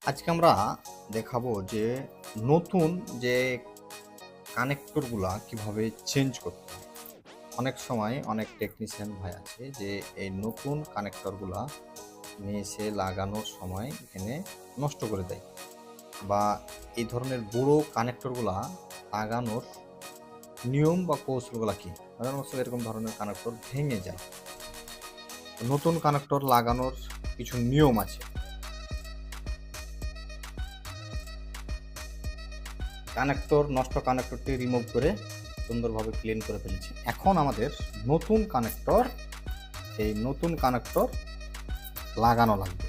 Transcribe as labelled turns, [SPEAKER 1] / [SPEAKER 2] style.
[SPEAKER 1] আজকে আমরা দেখাবো যে নতুন যে কানেক্টরগুলা কিভাবে চেঞ্জ করতে হয়। অনেক সময় অনেক টেকনিশিয়ান ভাই আছে যে এই নতুন কানেক্টরগুলা নিয়ে এসে লাগানোর সময় এখানে নষ্ট করে দেয়, বা এই ধরনের বুড়ো কানেক্টরগুলা লাগানোর নিয়ম বা কৌশলগুলা কি, সাধারণত এরকম ধরনের কানেক্টর ভেঙে যায়। নতুন কানেক্টর লাগানোর কিছু নিয়ম আছে। নষ্ট কানেক্টরটি রিমুভ করে সুন্দরভাবে ক্লিন করে ফেলেছি। এখন আমাদের নতুন কানেক্টর লাগানো লাগবে।